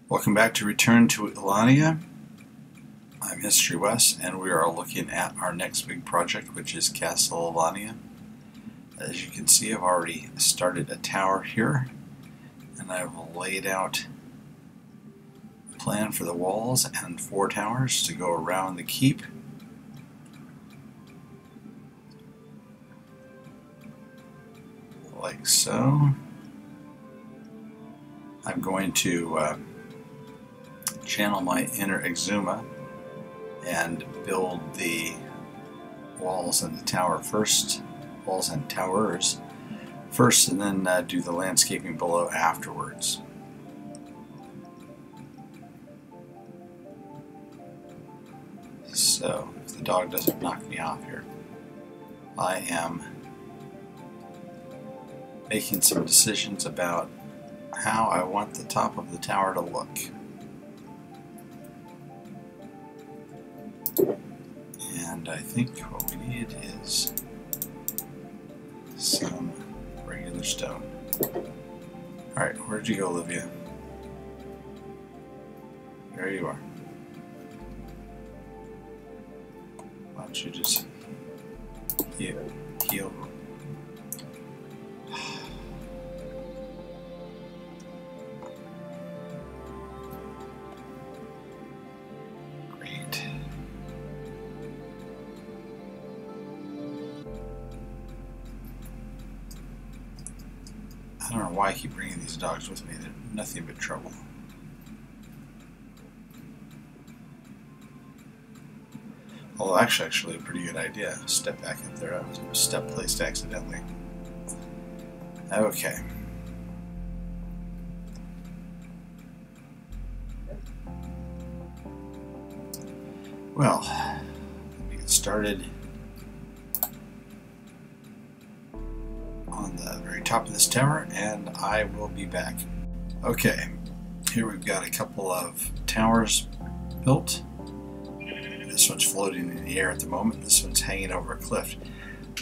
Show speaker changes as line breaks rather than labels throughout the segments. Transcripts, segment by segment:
Welcome back to Return to Elaania. I'm HistoryWes, and we are looking at our next big project, which is Castle Elaania. As you can see, I've already started a tower here, and I've laid out a plan for the walls and 4 towers to go around the keep. Like so. I'm going to channel my inner exuma and build the walls and the tower first, walls and towers first, and then do the landscaping below afterwards. So, if the dog doesn't knock me off here, I am making some decisions about how I want the top of the tower to look. And I think what we need is some regular stone. Alright, where'd you go, Olivia? There you are. Why don't you just heal? I don't know why I keep bringing these dogs with me. They're nothing but trouble. Although actually a pretty good idea. Step back up there. I was a step placed accidentally. Okay. Well, let me get started on the very top of this tower, and I will be back. Okay, here we've got a couple of towers built. This one's floating in the air at the moment. This one's hanging over a cliff.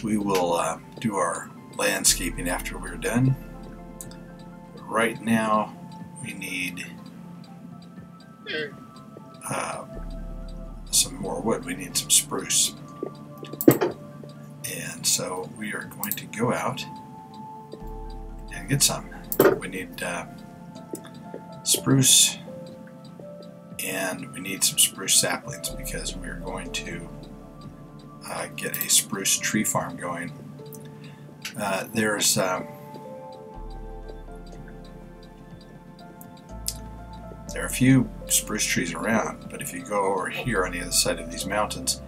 We will do our landscaping after we're done. Right now, we need some more wood. We need some spruce. And so we are going to go out and get some. We need spruce, and we need some spruce saplings because we're going to get a spruce tree farm going. There are a few spruce trees around, but if you go over here on the other side of these mountains,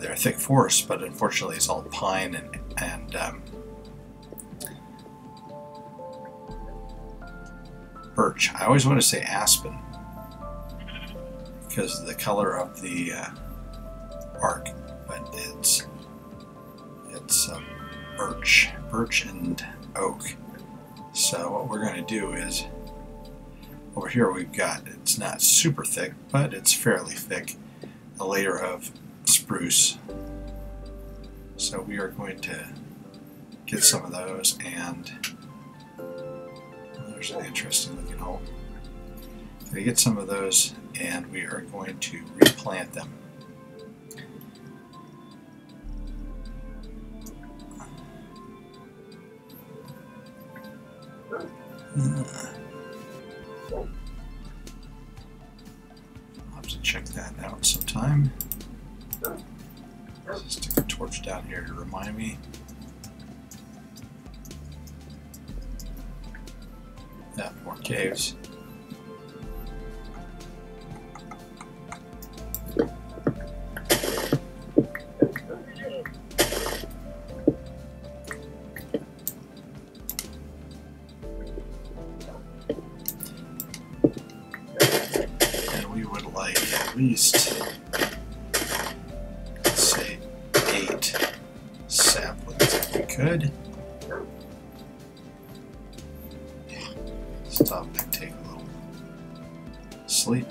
they're thick forests, but unfortunately it's all pine and birch. I always want to say aspen because of the color of the bark, but it's birch and oak. So what we're going to do is, over here we've got, it's not super thick, but it's fairly thick, a layer of spruce. So we are going to get some of those, and there's an interesting looking hole. We get some of those, and we are going to replant them. I'll have to check that out sometime. Just stick a torch down here to remind me. Yeah, more caves. And we would like at least, let's say, 8 saplings if we could. Stop and take a little sleep.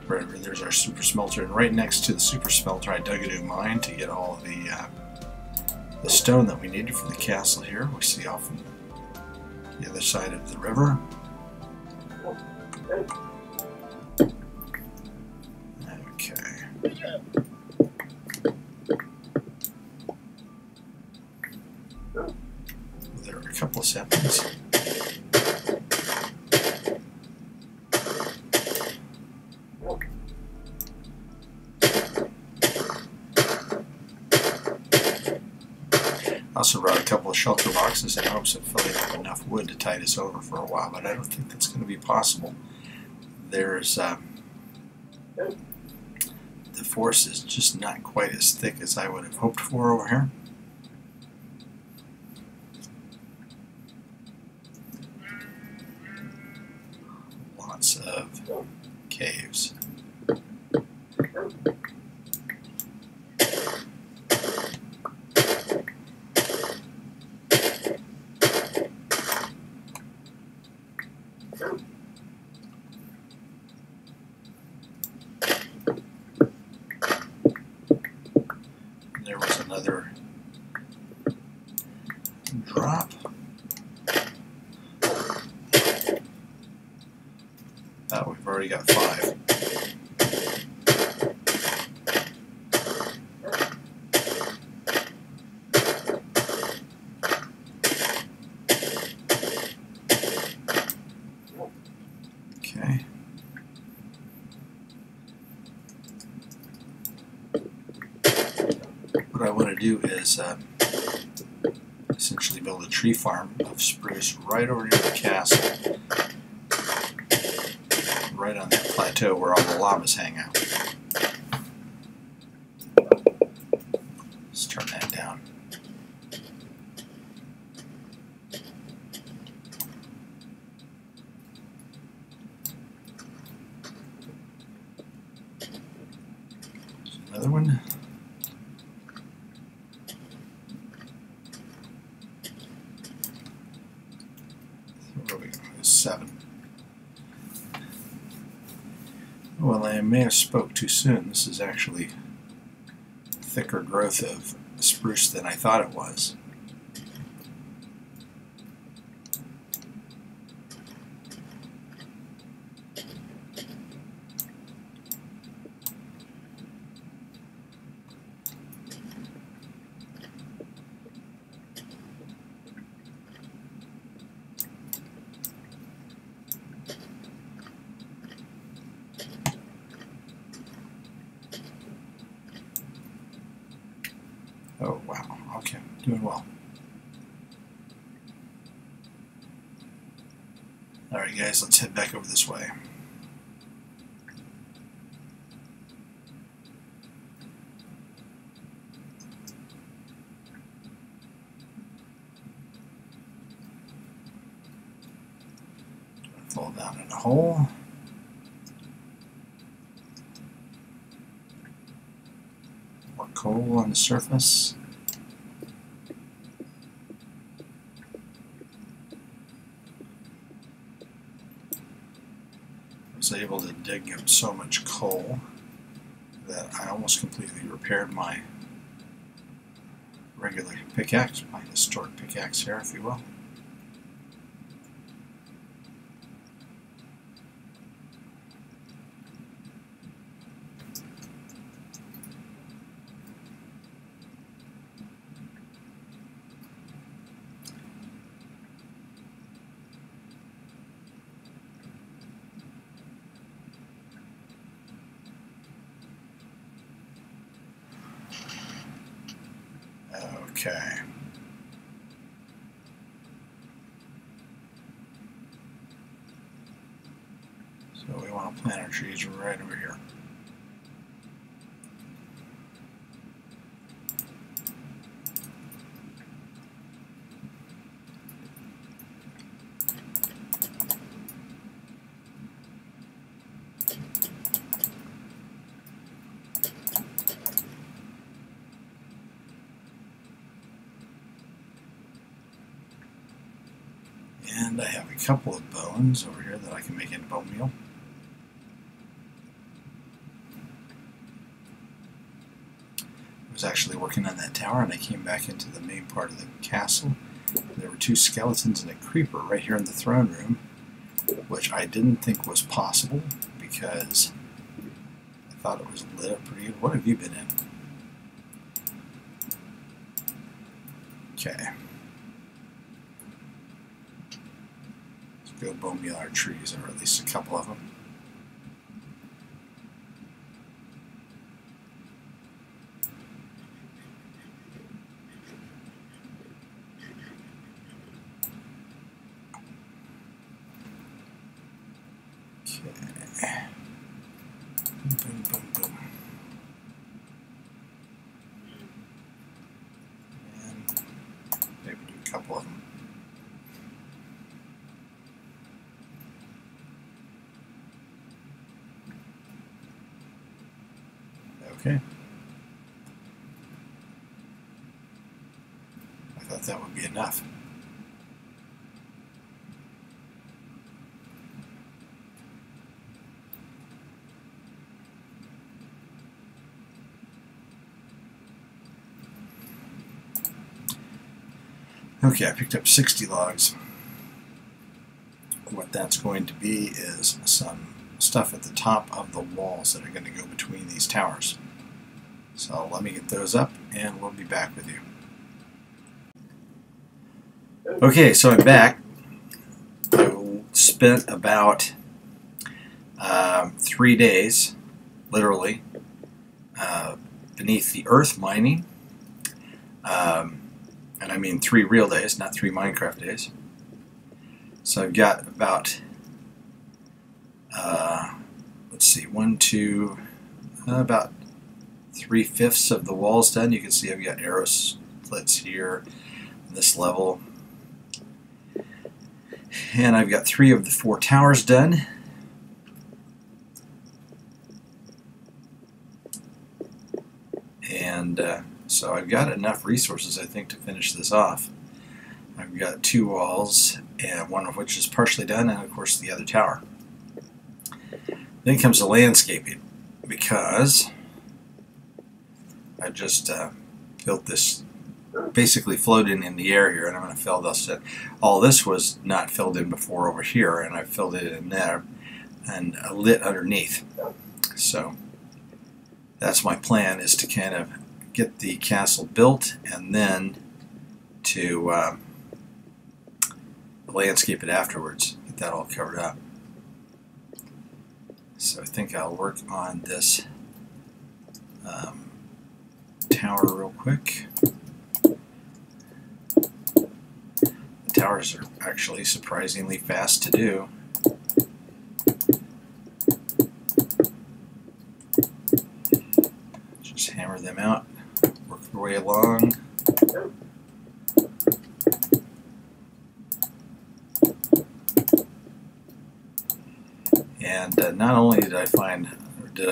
There's our super smelter, and right next to the super smelter I dug a new mine to get all of the stone that we needed for the castle here. We see off on the other side of the river. Okay. There are a couple of saplings. I also brought a couple of shelter boxes in hopes of filling up enough wood to tide us over for a while, but I don't think that's going to be possible. There's the forest is just not quite as thick as I would have hoped for over here. Lots of caves. There was another drop. We've already got 5. Okay. What I want to do is essentially build a tree farm of spruce right over near the castle, right on that plateau where all the llamas hang out. Let's turn that down. Another one. Where are we going? 7. Well, I may have spoke too soon. This is actually a thicker growth of spruce than I thought it was. Oh, wow. Okay, doing well. Alright guys, let's head back over this way. Fall down in a hole. More coal on the surface. I was able to dig up so much coal that I almost completely repaired my regular pickaxe, my historic pickaxe here, if you will. Okay. So we want to plant our trees right over here. And I have a couple of bones over here that I can make into bone meal. I was actually working on that tower and I came back into the main part of the castle. There were 2 skeletons and a creeper right here in the throne room. which I didn't think was possible because I thought it was lit up pretty good. What have you been in? Okay. Let's go bone meal our trees, or at least a couple of them. Okay. Boom, boom, boom. And maybe do a couple of them. Okay. I thought that would be enough. Okay, I picked up 60 logs. What that's going to be is some stuff at the top of the walls that are going to go between these towers. So let me get those up and we'll be back with you. Okay, so I'm back. I spent about 3 days, literally, beneath the earth mining. And I mean 3 real days, not 3 Minecraft days. So I've got about, let's see, about 3/5 of the walls done. You can see I've got arrow slits here on this level. And I've got 3 of the 4 towers done. And so I've got enough resources, I think, to finish this off. I've got 2 walls, and one of which is partially done, and of course the other tower. Then comes the landscaping, because I just built this basically floating in the air here, and I'm going to fill this in. All this was not filled in before over here, and I filled it in there and lit underneath. So that's my plan, is to kind of get the castle built and then to landscape it afterwards, get that all covered up. So I think I'll work on this tower real quick. The towers are actually surprisingly fast to do. Just hammer them out, work your way along. And not only did I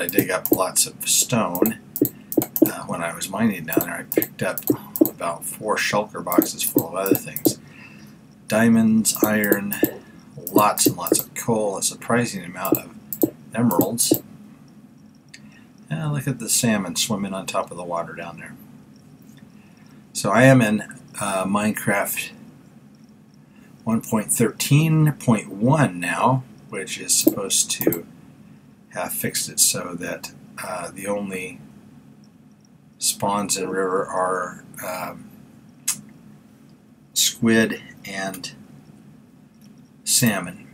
dig up lots of stone when I was mining down there, I picked up about 4 shulker boxes full of other things. Diamonds, iron, lots and lots of coal, a surprising amount of emeralds. And look at the salmon swimming on top of the water down there. So I am in Minecraft 1.13.1 now, which is supposed to have fixed it so that the only spawns in the river are squid and salmon.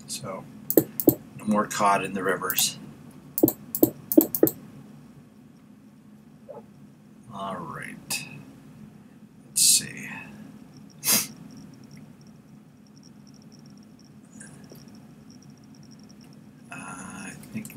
So no more cod in the rivers. Alright, let's see. I think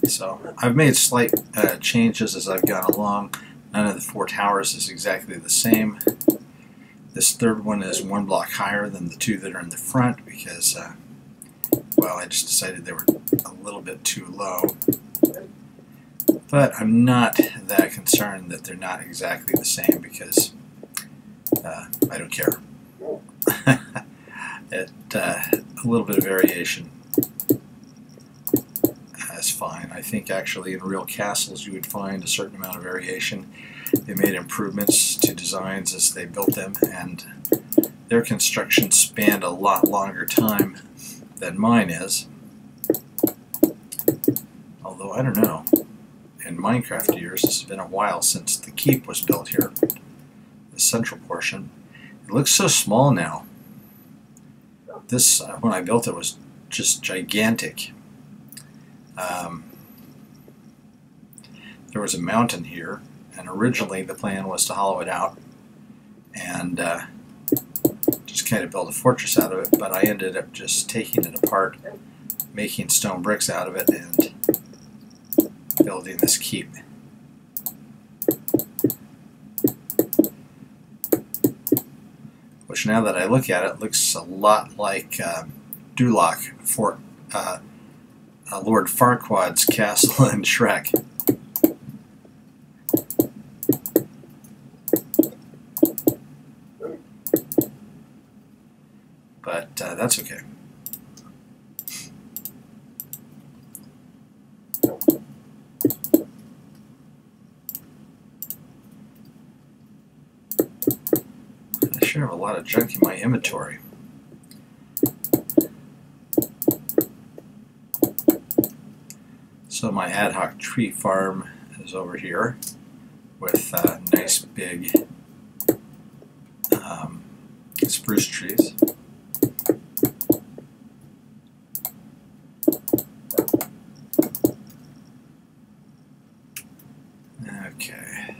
so I've made slight changes as I've gone along. None of the 4 towers is exactly the same. This third one is 1 block higher than the 2 that are in the front because well, I just decided they were a little bit too low. But I'm not that concerned that they're not exactly the same because I don't care. A little bit of variation is fine. I think actually in real castles you would find a certain amount of variation. They made improvements to designs as they built them, and their construction spanned a lot longer time than mine is. Although, I don't know, in Minecraft years, it's been a while since the keep was built here, the central portion. It looks so small now. This, when I built it, was just gigantic. There was a mountain here, and originally the plan was to hollow it out and just kind of build a fortress out of it, but I ended up just taking it apart, making stone bricks out of it, and building this keep. Which, now that I look at it, looks a lot like Duloc, Fort Lord Farquaad's castle in Shrek. But that's okay. I sure have a lot of junk in my inventory. So my ad hoc tree farm is over here with nice big spruce trees. Okay.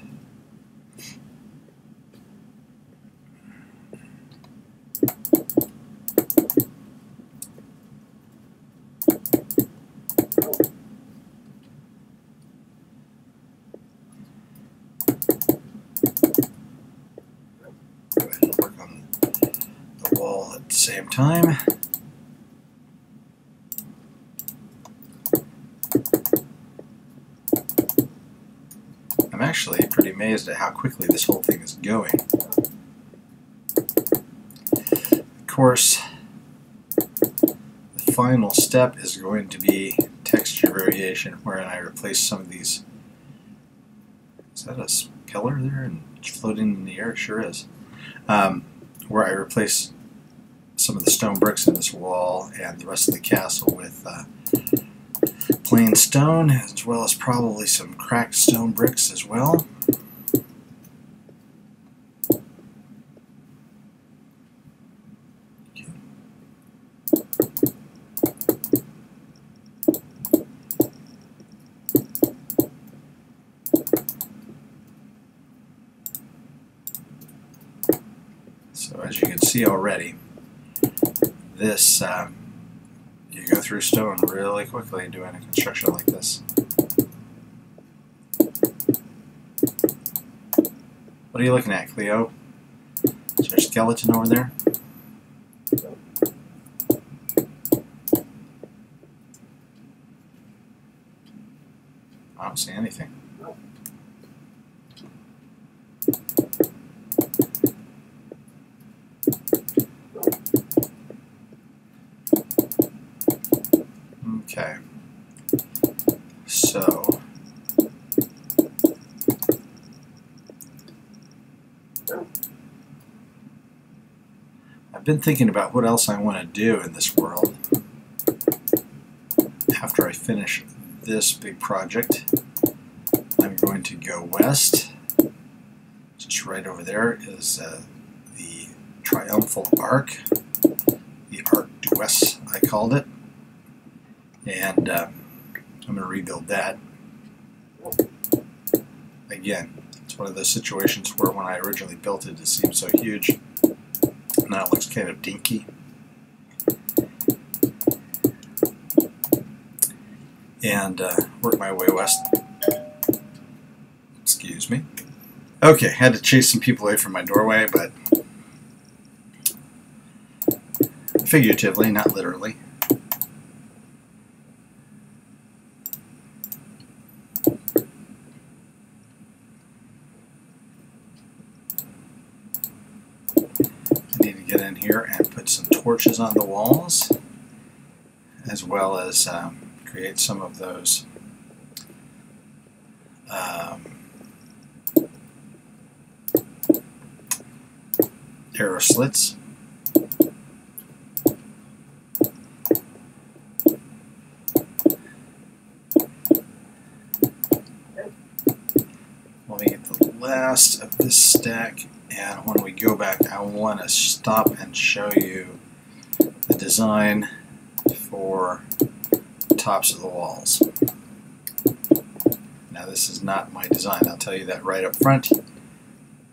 Go ahead and work on the wall at the same time. I'm actually pretty amazed at how quickly this whole thing is going. Of course, the final step is going to be texture variation, wherein I replace some of these. Is that a pillar there and floating in the air? It sure is. Where I replace some of the stone bricks in this wall and the rest of the castle with plain stone, as well as probably some cracked stone bricks as well. So as you can see already, this you go through stone really quickly doing a construction like this. What are you looking at, Cleo? Is there a skeleton over there? I don't see anything. Okay, so I've been thinking about what else I want to do in this world after I finish this big project. I'm going to go west. Just right over there is the Triumphal Arc, the Arc d'Ouest I called it. And I'm going to rebuild that. Again, it's one of those situations where when I originally built it, it seemed so huge. Now it looks kind of dinky. And work my way west. Excuse me. Okay, had to chase some people away from my doorway, but figuratively, not literally. Get in here and put some torches on the walls, as well as create some of those arrow slits. Let me get the last of this stack, and when we go back I want to stop and show you the design for the tops of the walls. Now this is not my design, I'll tell you that right up front,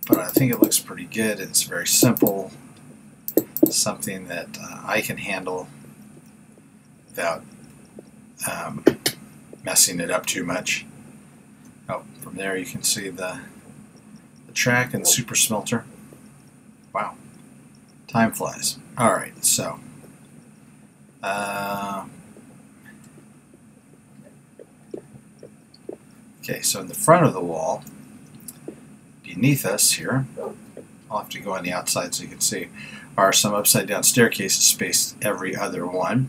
but I think it looks pretty good. It's very simple, something that I can handle without messing it up too much. Oh, from there you can see the track and the super smelter. Wow, time flies. Alright, so okay, so in the front of the wall, beneath us here, I'll have to go on the outside so you can see, are some upside down staircases spaced every other one.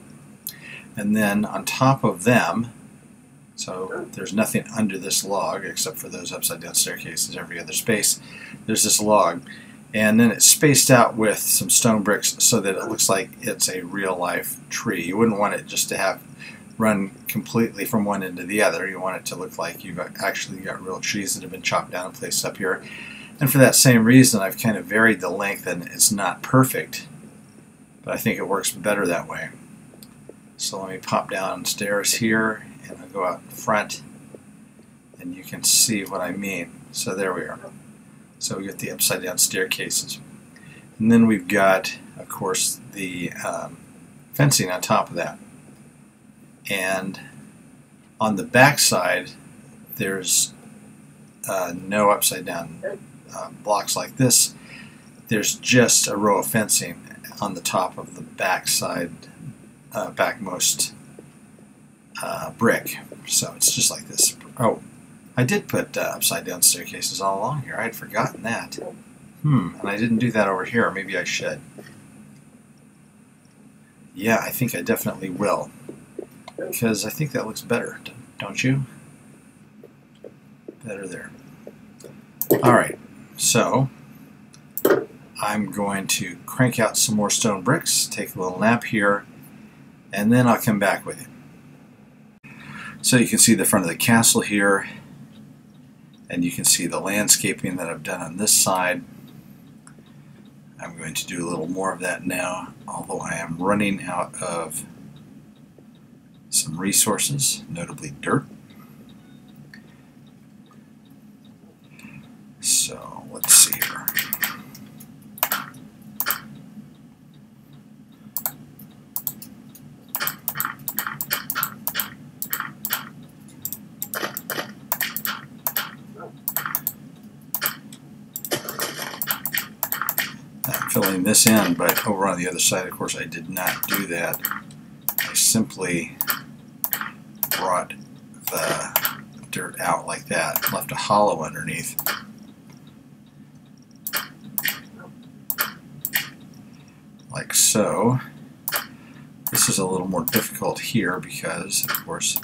And then on top of them, so there's nothing under this log except for those upside down staircases every other space, there's this log. And then it's spaced out with some stone bricks so that it looks like it's a real life tree. You wouldn't want it just to have run completely from one end to the other. You want it to look like you've actually got real trees that have been chopped down and placed up here. And for that same reason, I've kind of varied the length, and it's not perfect, but I think it works better that way. So let me pop downstairs here, and I'll go out in front, and you can see what I mean. So there we are. So we get the upside down staircases. And then we've got, of course, the fencing on top of that. And on the back side, there's no upside down blocks like this. There's just a row of fencing on the top of the back side, backmost brick. So it's just like this. Oh, I did put upside down staircases all along here. I had forgotten that. And I didn't do that over here. Maybe I should. Yeah, I think I definitely will, because I think that looks better, don't you? Better there. Alright, so I'm going to crank out some more stone bricks, take a little nap here, and then I'll come back with it. So you can see the front of the castle here, and you can see the landscaping that I've done on this side. I'm going to do a little more of that now, although I am running out of some resources, notably dirt. So let's see here. I'm filling this in, but over on the other side, of course, I did not do that. I simply brought the dirt out like that, left a hollow underneath. Like so. This is a little more difficult here because, of course,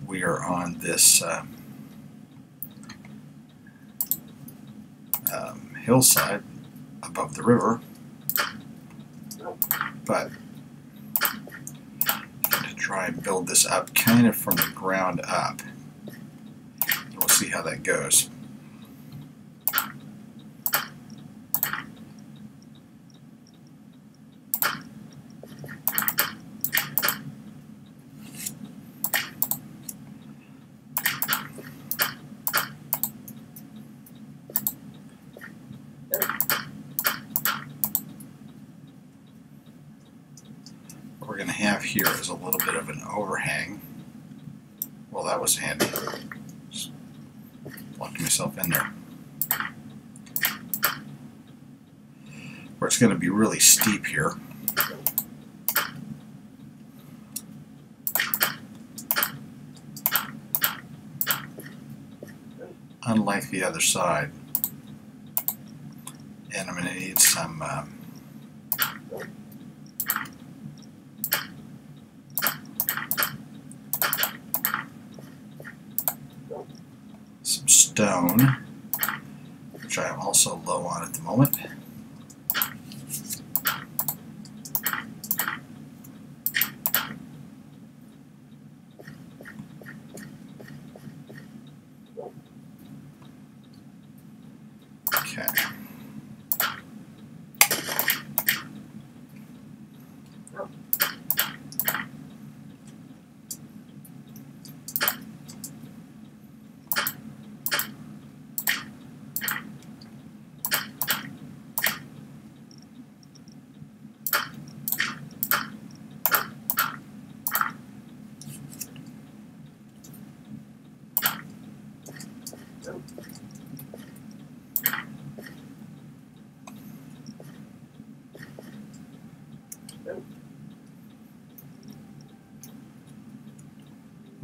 we are on this hillside above the river, but I'm going to try and build this up kind of from the ground up. We'll see how that goes. What we're going to have here is a little bit of an overhang. Well, that was handy. Just locked myself in there. Where it's going to be really steep here. Unlike the other side. And I'm going to need some stone, which I am also low on at the moment.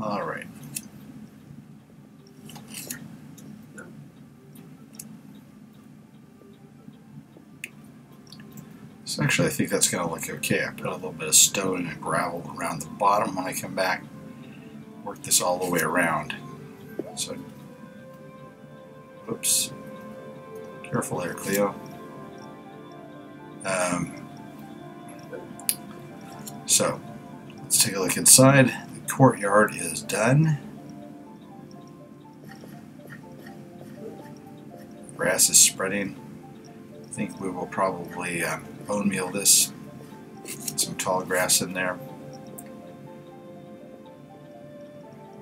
All right. So actually I think that's going to look okay. I put a little bit of stone and gravel around the bottom when I come back. Work this all the way around. So, oops. Careful there, Cleo. So, let's take a look inside. The courtyard is done. Grass is spreading. I think we will probably bone meal this. Get some tall grass in there.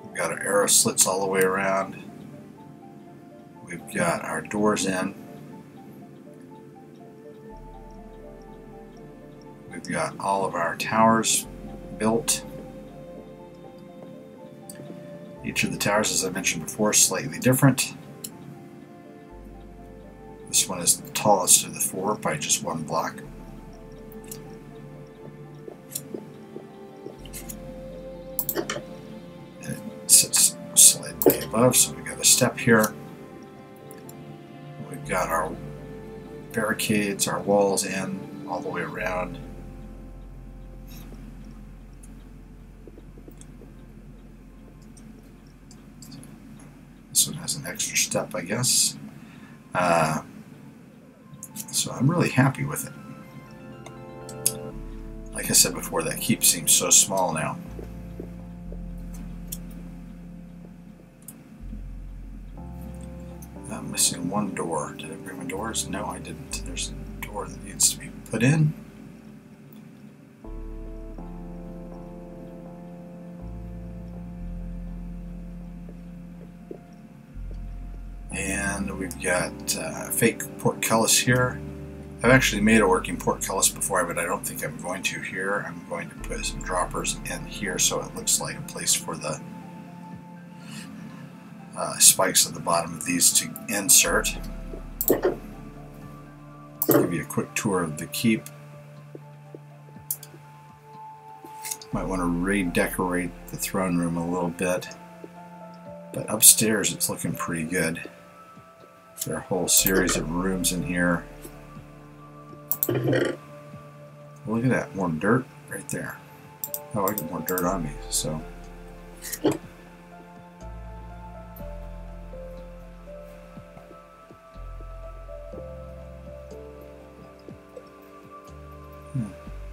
We've got our arrow slits all the way around. We've got our doors in. We've got all of our towers built. Each of the towers, as I mentioned before, is slightly different. This one is the tallest of the four by just one block. And it sits slightly above, so we've got a step here. We've got our barricades, our walls in all the way around. This one has an extra step, I guess. So I'm really happy with it. Like I said before, that keep seems so small now. I'm missing one door. Did I bring my doors? No, I didn't. There's a door that needs to be put in. And we've got fake portcullis here. I've actually made a working portcullis before, but I don't think I'm going to here. I'm going to put some droppers in here so it looks like a place for the spikes at the bottom of these to insert. I'll give you a quick tour of the keep. Might want to redecorate the throne room a little bit, but upstairs it's looking pretty good. There are a whole series of rooms in here. Look at that, more dirt right there. Oh, I get more dirt on me, so.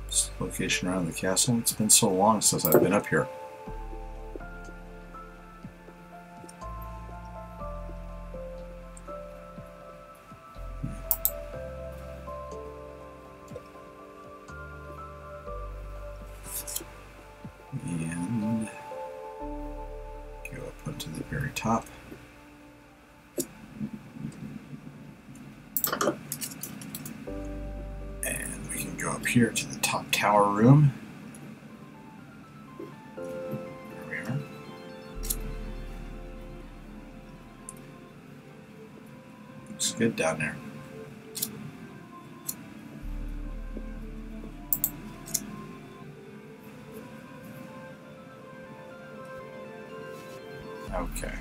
This location around the castle. It's been so long since I've been up here. And go up onto the very top. And we can go up here to the top tower room. There we are. Looks good down there. Okay.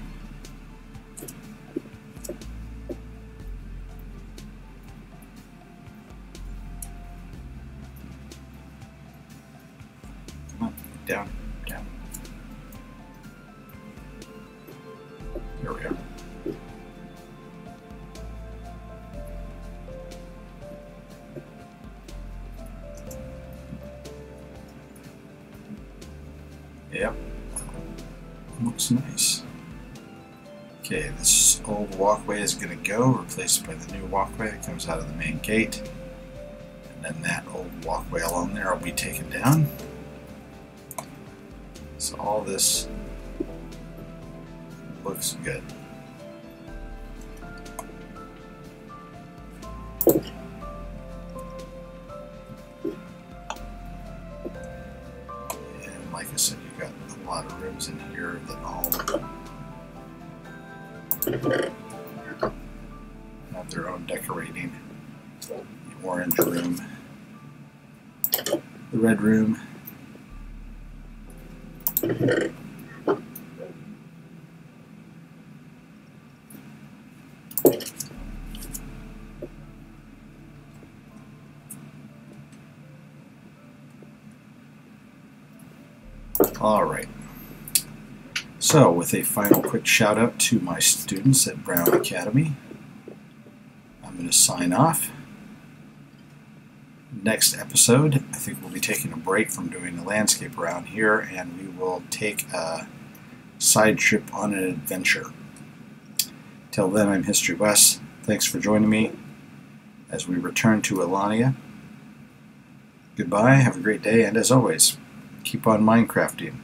Come on, down, down. Here we are. Yep. Looks nice. Okay, this old walkway is going to go, replaced by the new walkway that comes out of the main gate. And then that old walkway along there will be taken down. So all this looks good. And like I said, you've got a lot of rooms in here that all Have their own decorating. The orange room, the red room. All right. So, with a final quick shout out to my students at Brown Academy, I'm going to sign off. Next episode, I think we'll be taking a break from doing a landscape around here, and we will take a side trip on an adventure. Till then, I'm HistoryWes. Thanks for joining me as we return to Elaania. Goodbye, have a great day, and as always, keep on Minecrafting.